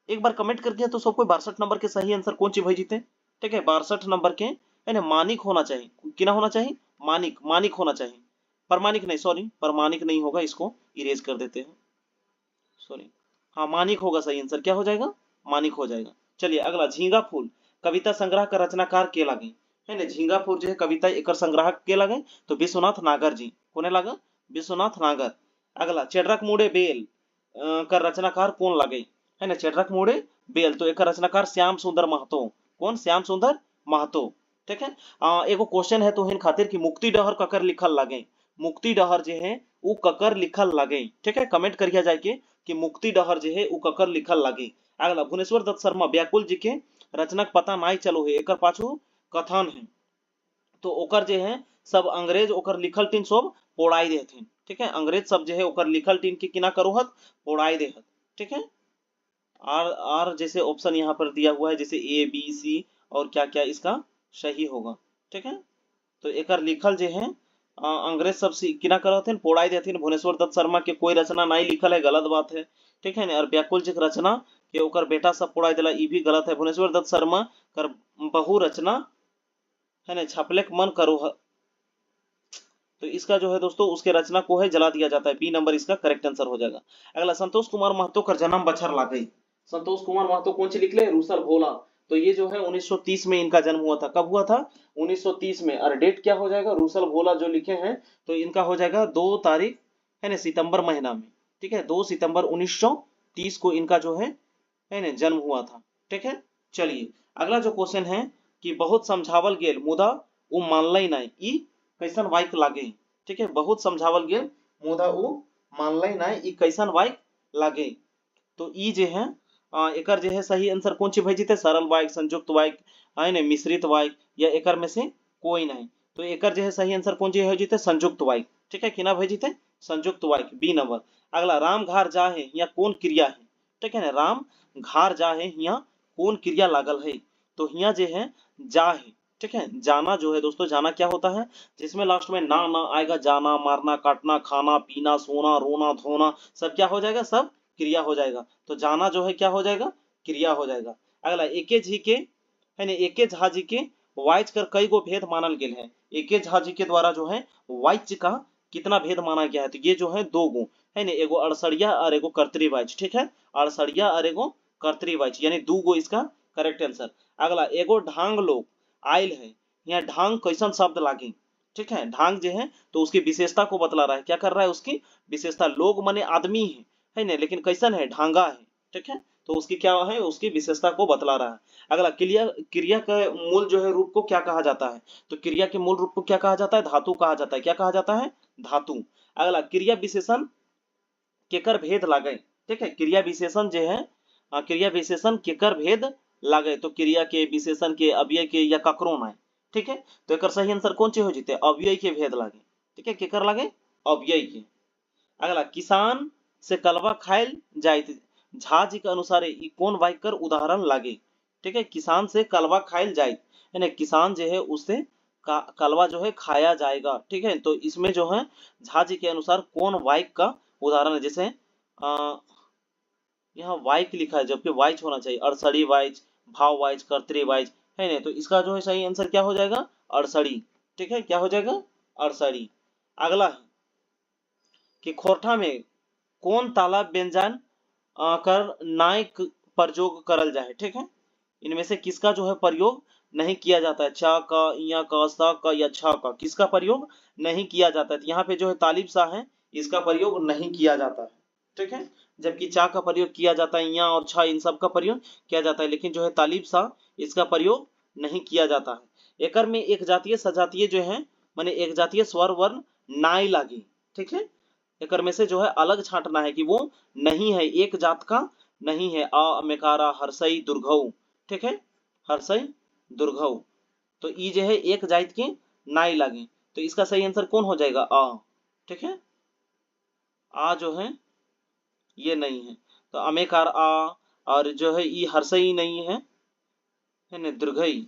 एक बार कमेंट करके तो सब कोई 62 नंबर के सही आंसर कौन सी भेजीते। ठीक है, 62 नंबर के है ना मानिक होना चाहिए, किना होना चाहिए, मानिक, मानिक होना चाहिए, परमाणिक नहीं, सॉरी परमाणिक नहीं होगा, इसको इरेज कर देते हैं, सॉरी। हाँ, मानिक होगा सही आंसर, क्या हो जाएगा, मानिक हो जाएगा। चलिए अगला, झींगा फूल कविता संग्रह का रचनाकार के लगे है ना, झींगा फूल जो है कविता एकर संग्रह के लगे, तो विश्वनाथ नागर जी। कोने लगा, विश्वनाथ नागर। अगला, चेडरक मुड़े बेल का रचनाकार कौन लगे है ना, चेडरक मुड़े बेल, तो एक रचनाकार श्याम सुंदर महतो। कौन, श्याम सुंदर महतो। ठीक है, एगो क्वेश्चन है तो हिन खातिर कि मुक्ति डहर ककर लिखल लगे, मुक्ति डहर जो है वो ककर लिखल लगे। ठीक है, कमेंट करिया जाए कि मुक्ति डहर जो है वो ककर लिखल लगे। अगला, भुवनेश्वर दत्त शर्मा व्याकुल जी के रचनक पता नहीं चलो है, एकर पाछू कथन है, तो ओकर जे है सब अंग्रेज ओकर लिखल टीन सब पोड़ाई देथिन। ठीक है, अंग्रेज सब जो है ओकर लिखल टीन के किना करोहत, पोड़ाई देहत। ठीक है, आर आर जैसे ऑप्शन यहाँ पर दिया हुआ है, जैसे ए बी सी और क्या क्या इसका सही होगा। ठीक है, तो एकर लिखल जे है अंग्रेज सब किना करथिन, पोड़ाई देथिन। भुवनेश्वर दत्त शर्मा के कोई रचना नहीं लिखल है, गलत बात है। ठीक है ना, और व्याकुल जी के रचना के ओकर बेटा सब पोड़ाई दिला, ई भी गलत है। भुवनेश्वर दत्त शर्मा कर बहु रचना है ना छपले मन करो, तो इसका जो है दोस्तों उसके रचना को है जला दिया जाता है, बी नंबर इसका करेक्ट आंसर हो जाएगा। अगला, संतोष कुमार महतो का जन्म बछर लागई। संतोष कुमार महतो कौन सी लिखले, रूसल भोला, तो ये जो है 1930 में इनका जन्म हुआ था। कब हुआ था, 1930 में। और डेट क्या हो जाएगा, रूसल भोला जो लिखे हैं तो इनका हो जाएगा 2 तारीख है ना सितंबर महीना में। ठीक है, 2 सितंबर 1930 को इनका जो है ना जन्म हुआ था। ठीक है, चलिए अगला जो क्वेश्चन है कि बहुत समझावल गेल मुदा वो मानलई नहीं, ई कैसन वाक्य लागे। ठीक है, बहुत समझावल गेल मुदा वो मानलई नहीं, ई कैसन वाक्य लागे, तो ई जे है एकर जे है सही आंसर कौन सी भेजिते, सरल वाक्य, संयुक्त वाक्य है ना, मिश्रित वाक्य या एकर में से कोई नहीं। तो एकर जे है सही आंसर कौन सी भेजिते, संयुक्त वाक्य। ठीक है, किना भेजिते, संयुक्त वाक्य, बी नंबर। अगला, राम घर जा है या कौन क्रिया है। ठीक है ना, राम घर जा है यहाँ कौन क्रिया लागल है, तो यहाँ जे है जा है। ठीक है, जाना जो है दोस्तों, जाना क्या होता है, जिसमें लास्ट में ना ना आएगा, जाना, मारना, काटना, खाना, पीना, सोना, रोना, धोना, सब क्या हो जाएगा, सब क्रिया हो जाएगा। तो जाना जो है क्या हो जाएगा, क्रिया हो जाएगा। अगला, एके झी के है ना, एके झा जी के वाइच कर कई गो भेद मानल गेल है, एके झा जी के द्वारा जो है वाइच का कितना भेद माना गया है, तो ये जो है 2 गो है ना, एगो अड़सड़िया और एगो कर्तरीवाइच। ठीक है, अड़सड़िया और एगो कर्तरीवाइच, यानी 2 गो इसका करेक्ट आंसर। अगला, एगो ढांग लोग आयल है, यहाँ ढांग कैसन शब्द लागे। ठीक है, ढांग जो है तो उसकी विशेषता को बतला रहा है, क्या कर रहा है, उसकी विशेषता। लोग माने आदमी है ना, लेकिन कैसन है, ढांगा है। ठीक है, तो उसकी क्या है, उसकी विशेषता को बतला रहा है। अगला, क्रिया क्रिया का मूल जो है रूप को क्या कहा जाता है, तो क्रिया के मूल रूप को क्या कहा जाता है, धातु कहा जाता है। क्या कहा जाता है, धातु। अगला, क्रिया विशेषण केकर भेद लागे। ठीक है। क्रिया विशेषण जो है क्रिया विशेषण केकर भेद लागे, तो क्रिया के, विशेषण के, अव्यय के या ककरो ना, ठीक है। तो एक सही आंसर कौन चीज हो जीते, अव्यय के भेद लागे, ठीक है। केकर लागे, अव्यय के। अगला, किसान से कलवा खायल जाए, झा जी के अनुसार ई कौन वाक्य कर उदाहरण लागे, ठीक है। किसान से कलवा खायल जाए, यानी किसान जो है उससे कलवा जो है खाया जाएगा, ठीक है। तो इसमें जो है झा जी के अनुसार कौन वाक्य का उदाहरण है, जैसे यहाँ वाइक लिखा है जबकि वाइच होना चाहिए, अड़सड़ी वाइच, भाव वाइच, कर्तरी वाइच, है नहीं। तो इसका जो है सही आंसर क्या हो जाएगा, अड़सड़ी, ठीक है। क्या हो जाएगा, अड़सड़ी। अगला है कि खोरठा में कौन ताला व्यंजन कर नाय प्रयोग करल जाए, ठीक है। इनमें से किसका जो है प्रयोग नहीं किया जाता है, चा का, इया का, सा का या छा का, किसका प्रयोग नहीं किया जाता है। तो यहाँ पे जो है तालिब सा है, इसका प्रयोग नहीं किया जाता है, ठीक है। जबकि चा का प्रयोग किया जाता है, इया और छा इन सब का प्रयोग किया जाता है, लेकिन जो है तालिब सा इसका प्रयोग नहीं किया जाता है। एकर में एक जातीय सजातीय जो है माने एक जातीय स्वर वर्ण नाई लागी, ठीक है। एकर में से जो है अलग छांटना है कि वो नहीं है, एक जात का नहीं है। अ मेकारा, हर्षई, दुर्घऊ, ठीक है, हर्षई, दुर्घऊ। तो ई जो है एक जात के नाई लागे, तो इसका सही आंसर कौन हो जाएगा, अ, ठीक है। आ जो है ये नहीं है, तो अमेकार आ, और जो है ई हर्षई नहीं है ना, दीर्घई,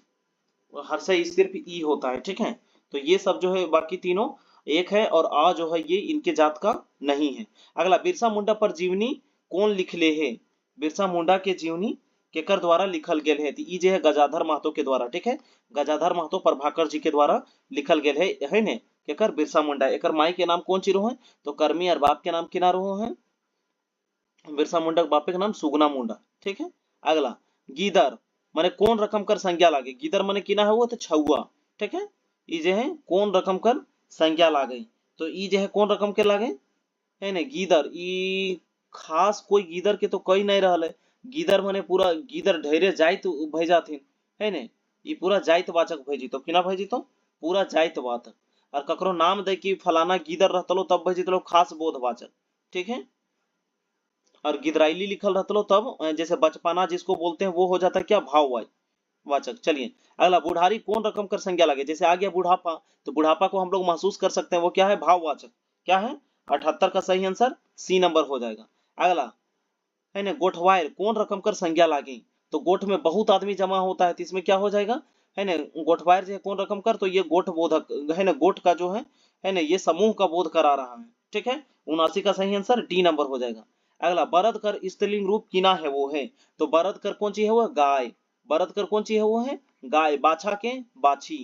हर्षई सिर्फ ई होता है, ठीक है। तो ये सब जो है बाकी तीनों एक है, और आ जो है ये इनके जात का नहीं है। अगला, बिरसा मुंडा पर जीवनी कौन लिखले है, बिरसा मुंडा के जीवनी केकर द्वारा लिखल गेल है, तो ई जे है गजाधर महतो के द्वारा, ठीक है। गजाधर महतो प्रभाकर जी के द्वारा लिखल गेल है ने, केकर, बिरसा मुंडा। एकर माई के नाम कौन ची रहो है, तो कर्मी, और बाप के नाम किना रहो है, बिरसा मुंडा के बापे का नाम सुगना मुंडा, ठीक है। अगला, गीदर माने कौन रकम कर संज्ञा लागे, गीदर माने किना है वो, तो छुआ, ठीक है। ई जे है कौन रकम कर संज्ञा लागे, तो ई जे है कौन रकम के लागे, है ना, गीदर। ई खास कोई गीदर के तो कई नहीं रहल है, गीदर माने पूरा गीदर ढेरे जाइत भेजाथिन, है ने। ई पूरा जाइत वाचक भेजी, तो किना भेजी, तो पूरा जाइत वाचक। और ककरो नाम दे कि फलाना गीदर रहतलो तब भेजी तो खास बोधवाचक, ठीक है। और गिदराइली लिखल रहतलो तब जैसे बचपना जिसको बोलते हैं वो हो जाता है क्या, भाव वाचक। चलिए अगला, बुढ़ारी कौन रकम कर संज्ञा लगे, जैसे आ गया बुढ़ापा, तो बुढ़ापा को हम लोग महसूस कर सकते हैं, वो क्या है, भाववाचक। क्या है, 78 का सही आंसर सी नंबर हो जाएगा। अगला है ना, गोठवायर कौन रकम कर संज्ञा लागे, तो गोठ में बहुत आदमी जमा होता है, तो इसमें क्या हो जाएगा, है ना, गोठवायर जो है कौन रकम कर, तो ये गोठ बोधक है ना, गोठ का जो है ना, ये समूह का बोध करा रहा है, ठीक है। 79 का सही आंसर डी नंबर हो जाएगा। अगला, बरद कर स्त्रीलिंग रूप किना है, वो है, तो बरद कर कौन ची है, वो गाय। बरद कर कौन ची है, वो है गाय। बाछा के बाछी,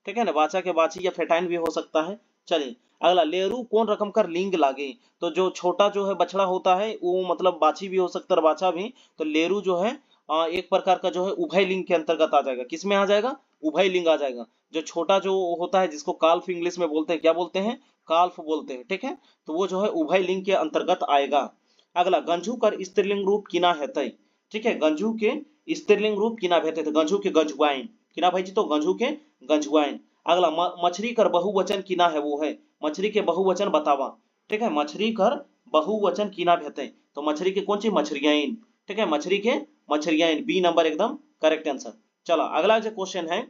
ठीक है ना, बाछा के बाछी या फेटाइन भी हो सकता है। चलिए अगला, लेरू कौन रकम कर लिंग लागे, तो जो छोटा जो है बछड़ा होता है वो मतलब बाछी भी हो सकता है, बाछा भी। तो लेरू जो है एक प्रकार का जो है उभय लिंग के अंतर्गत आ जाएगा, किसमें आ जाएगा, उभय लिंग आ जाएगा। जो छोटा जो होता है जिसको काल्फ इंग्लिश में बोलते हैं, क्या बोलते हैं, काल्फ बोलते हैं, ठीक है। तो वो जो है उभय लिंग के अंतर्गत आएगा। अगला, गंजू कर स्त्रीलिंग रूप किना हेतै, ठीक है। गंजू के स्त्रीलिंग रूप किना हेतै, तो गंजू के गंजुआइन, किना भाई जी, तो गंजू के गंजुआइन। अगला, मछली कर बहुवचन किना है, वो है, मछली के बहुवचन बतावा, ठीक है। मछली कर बहुवचन किना हेतै, तो मछली के कौन सी, मछरियाइन, ठीक है, मछली के मछरियाइन, बी नंबर एकदम करेक्ट आंसर। चलो अगला जो क्वेश्चन है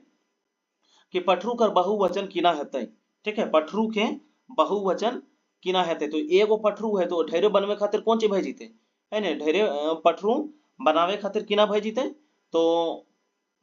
कि पठरू कर बहुवचन किना हेतै, ठीक है। पठरू के बहुवचन किना हेतै, तो एगो पठरू है तो ढेरे बनवे खातिर कौन चीज भेजिते, है ना, ढेरे पठरू बनावे खातिर किना भेजिते, तो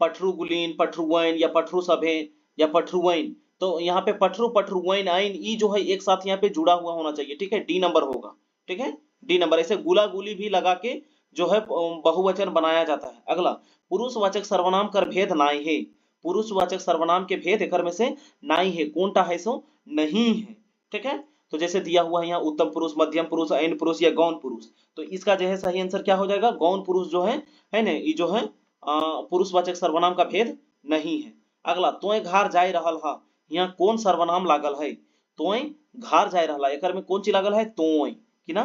पठरू गुलीन, पठरुआइन या पठरू सभे या पठरुआइन। तो यहाँ पे पठरू, पठरुआइन, आइन, ई जो है एक साथ यहाँ पे जुड़ा हुआ होना चाहिए, ठीक है, डी नंबर होगा, ठीक है, डी नंबर। ऐसे गुला गुली भी लगा के जो है बहुवचन बनाया जाता है। अगला, पुरुषवाचक सर्वनाम कर भेद नाई है, पुरुषवाचक सर्वनाम के भेद एकर में से नाई है, कौन टा है, सो नहीं है, ठीक है। तो जैसे दिया हुआ है यहाँ उत्तम पुरुष, मध्यम पुरुष, ऐन पुरुष या गौण पुरुष, तो इसका जो है सही आंसर क्या हो जाएगा, गौण पुरुष जो है ना, ये जो है पुरुषवाचक सर्वनाम का भेद नहीं है। अगला, तोय घर जाय रहल हा, यहाँ कौन सर्वनाम लागल है, तोय घर जाय रहला, एकर में कौन चीज लागल है, तोय, कि ना,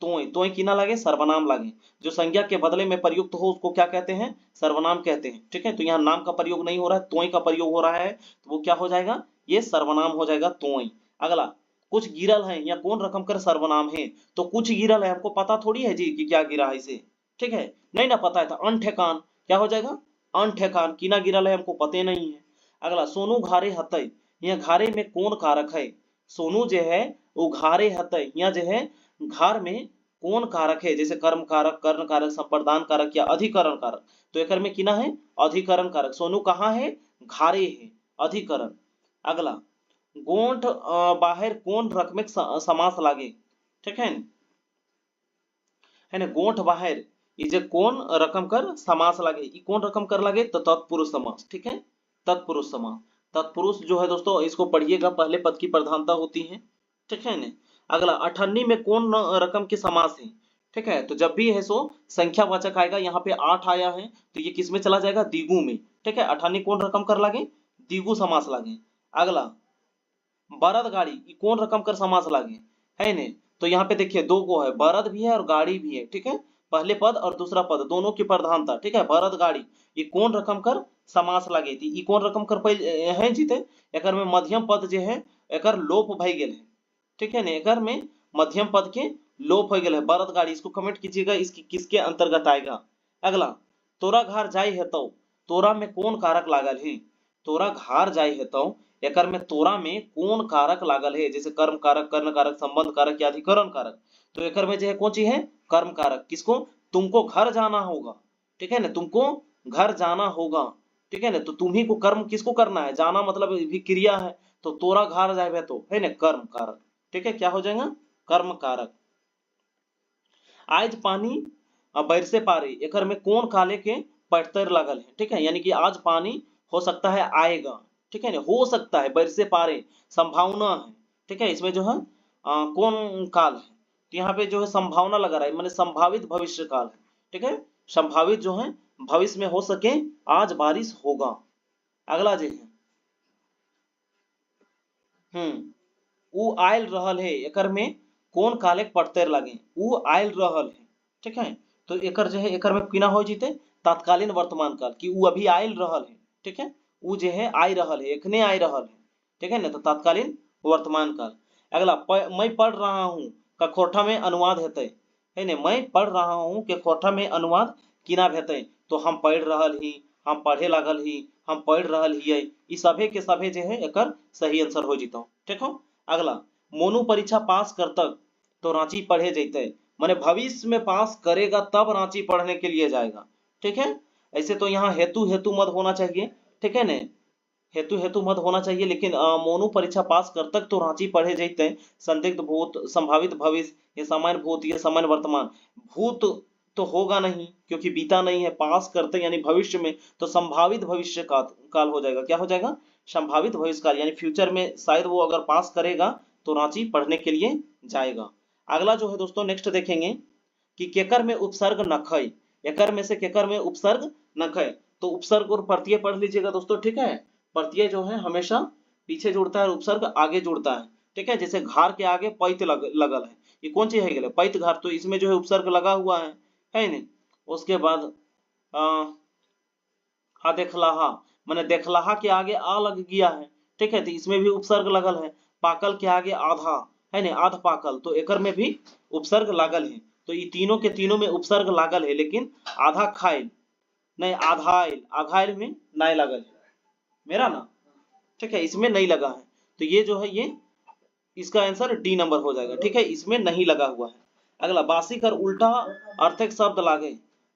तोय, तोय की ना लागे, सर्वनाम लागे। जो संज्ञा के बदले में प्रयुक्त हो उसको क्या कहते हैं, सर्वनाम कहते हैं, ठीक है। तो यहाँ नाम का प्रयोग नहीं हो रहा है, तोय का प्रयोग हो रहा है, तो वो क्या हो जाएगा, ये सर्वनाम हो जाएगा, तोय। अगला, कुछ गिरल है या कौन रकम कर सर्वनाम है। तो कुछ गिरल है हमको पता थोड़ी है जी कि क्या गिरा है इसे, ठीक है, नहीं ना पता है तो अनठेकान क्या हो जाएगा, अनठेकान, किना गिरल है हमको पते नहीं है। अगला सोनू घारे हतई, यहाँ घारे में कौन कारक है, सोनू जो है वो घारे हतई, यहाँ जो है घार में कौन कारक है, जैसे कर्म कारक, कर्ण कारक, संप्रदान कारक या अधिकरण कारक। तो एक में किना है अधिकरण कारक, सोनू कहाँ है घारे है, अधिकरण। अगला गोंठ बाहर कौन रकम समास लागे, ठीक है ना, गोंठ बाहर ये जे कौन रकम कर समास लागे, ये कौन रकम कर लागे तो तत्पुरुष समास, ठीक है, तत्पुरुष समास। तत्पुरुष जो है दोस्तों इसको पढ़िएगा, पहले पद की प्रधानता होती है, ठीक है ना। अगला अठन्नी में कौन रकम के समास है, ठीक है, तो जब भी है सो संख्यावाचक आएगा, यहाँ पे 8 आया है तो ये किस में चला जाएगा द्विगु में, ठीक है, अठन्नी कौन रकम कर लागे द्विगु समास लागे। अगला बरद गाड़ी ये कौन रकम कर समास लागे, है ने, तो यहाँ पे देखिए दो को है, बरद भी है और गाड़ी भी है, ठीक है, पहले पद और दूसरा पद दोनों की प्रधानता, ठीक है, बरद गाड़ी ये कौन रकम कर समास लागे थी, ये कौन रकम कर है जीते, एकर में मध्यम पद जो है एकर लोप भई गेल है, ठीक है ना, एकर में मध्यम पद के लोप हो गेल है, बरद गाड़ी, इसको कमेंट कीजिएगा इसकी किसके अंतर्गत आएगा। अगला तोरा घर जाय है तो, तोरा में कौन कारक लागल है, तोरा घर जाय है तो एकर में तोरा में कौन कारक लागल है, जैसे कर्म कारक, कर्ण कारक, संबंध कारक या अधिकरण कारक। तो एकर में जो है कौन चीज है कर्म कारक, किसको तुमको घर जाना होगा, ठीक है ना, तुमको घर जाना होगा, ठीक है ना, तो तुम्ही को कर्म किसको करना है, जाना मतलब भी क्रिया है, तो तोरा घर जाए तो है ना कर्म कारक, ठीक है, क्या हो जाएगा कर्म कारक। आज पानी बरसे पारे एकर में कौन काले के पड़तर लागल है, ठीक है, यानी कि आज पानी हो सकता है आएगा, ठीक है ना, हो सकता है बरसे पारे संभावना है, ठीक है, इसमें जो है कौन काल है, तो यहाँ पे जो है संभावना लगा रहा है, माने संभावित भविष्य काल है, ठीक है, संभावित जो है भविष्य में हो सके आज बारिश होगा। अगला जो है उ आयल रहल है एकर में कौन काले पड़तर लागे, उ आयल रहल है, ठीक है, तो एकर जो है एकर में किना हो जीते तत्कालीन वर्तमान काल कि उ अभी आयल रहल है, ठीक है, उ जो है आई रहल है, एखने आई रहल है, ठीक है ना, तो तत्कालीन वर्तमान काल। अगला मैं पढ़ रहा हूँ का खोठा में अनुवाद हेतै, है ना, मैं पढ़ रहा हूँ के खोठा में अनुवाद किना हेतै, तो हम पढ़ रहल ही, हम पढ़े लागल ही, हम पढ़ रहल हियै, ई सभे के सभे जो है एकर सही आंसर हो जीतो, ठीक हो। अगला मोनू परीक्षा पास करतक तो रांची पढ़े जैते, माने भविष्य में पास करेगा तब रांची पढ़ने के लिए जाएगा, ठीक है, ऐसे तो यहाँ हेतु हेतु मत होना चाहिए, ठीक है ना, हेतु हेतु मत होना चाहिए, लेकिन मोनू परीक्षा पास करतक तो रांची पढ़े जैते, संदिग्ध भूत, संभावित भविष्य, ये सामान्य भूत, ये सामान्य वर्तमान, भूत तो होगा नहीं क्योंकि बीता नहीं है, पास करते यानी भविष्य में, तो संभावित भविष्य काल हो जाएगा, क्या हो जाएगा संभावित भविष्य काल, यानी फ्यूचर में शायद वो अगर पास करेगा तो रांची पढ़ने के लिए जाएगा। अगला जो है दोस्तों नेक्स्ट देखेंगे कि केकर में उपसर्ग नखय, एकर में से केकर में उपसर्ग नखय, तो उपसर्ग और प्रत्यय पढ़ लीजिएगा दोस्तों, ठीक है, प्रत्यय जो है हमेशा पीछे जुड़ता है, उपसर्ग आगे जुड़ता है, ठीक है, जैसे घार के आगे पैत लगल है, ये कौन चीज है पैत घार, तो इसमें जो है उपसर्ग लगा हुआ है नहीं। उसके बाद देखलाहा, मैंने देखलाहा के आगे आ लग गया है, ठीक है, तो इसमें भी उपसर्ग लगल है। पाकल के आगे आधा है ना, आध पाकल, तो एकर में भी उपसर्ग लागल है, तो ये तीनों के तीनों में उपसर्ग लागल है, लेकिन आधा खाइल नहीं, आधाइल, आधाइल में नहीं लागल है मेरा ना, ठीक है, इसमें नहीं लगा है, तो ये जो है ये इसका आंसर डी नंबर हो जाएगा, ठीक है, इसमें नहीं लगा हुआ है। अगला बासी कर उल्टा अर्थक शब्द लागे,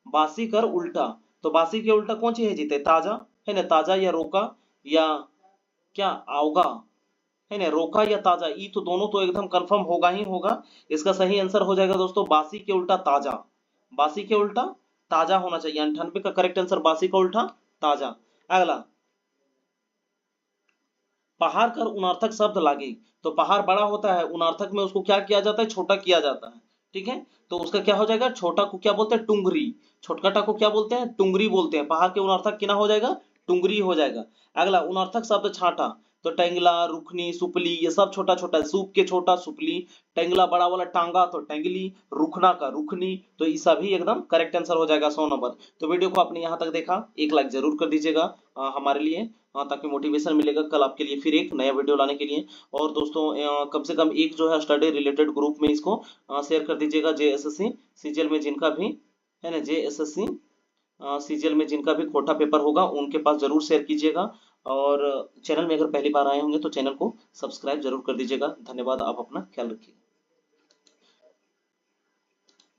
बासी कर उल्टा, तो बासी के उल्टा कौन सी है जीते ताजा, है ना, ताजा या रोका या क्या आओगा, है ना, रोका या ताजा, ये तो दोनों तो एकदम कंफर्म होगा ही होगा, इसका सही आंसर हो जाएगा दोस्तों बासी के उल्टा ताजा, बासी के उल्टा ताजा होना चाहिए, 98 का करेक्ट आंसर बासी का उल्टा ताजा। अगला पहाड़ कर उनार्थक शब्द लागे, तो पहाड़ बड़ा होता है, उनार्थक में उसको क्या किया जाता है छोटा किया जाता है, ठीक है, तो उसका क्या हो जाएगा छोटा को क्या बोलते हैं टुंगरी, छोटकाटा को क्या बोलते हैं टुंगरी बोलते हैं, पहाड़ के उनार्थक किना हो जाएगा टुंगरी हो जाएगा। अगला उनार्थक शब्द छाटा, तो टेंगला, रुखनी, सुपली ये सब छोटा छोटा है। सूप के छोटा सुपली, टेंगला बड़ा वाला टांगा तो टेंगली, रुखना का रुखनी। तो ये सभी एकदम करेक्ट आंसर हो जाएगा 100 नंबर। तो वीडियो को आपने यहाँ तक देखा, एक लाइक जरूर कर दीजिएगा हमारे लिए, ताकि मोटिवेशन मिलेगा कल आपके लिए फिर एक नया वीडियो लाने के लिए। और दोस्तों कम से कम एक जो है स्टडी रिलेटेड ग्रुप में इसको शेयर कर दीजिएगा, जेएसएससी सीजीएल में जिनका भी है ना, जेएसएससी सीजीएल में जिनका भी कोटा पेपर होगा उनके पास जरूर शेयर कीजिएगा। और चैनल में अगर पहली बार आए होंगे तो चैनल को सब्सक्राइब जरूर कर दीजिएगा। धन्यवाद, आप अपना ख्याल रखिए।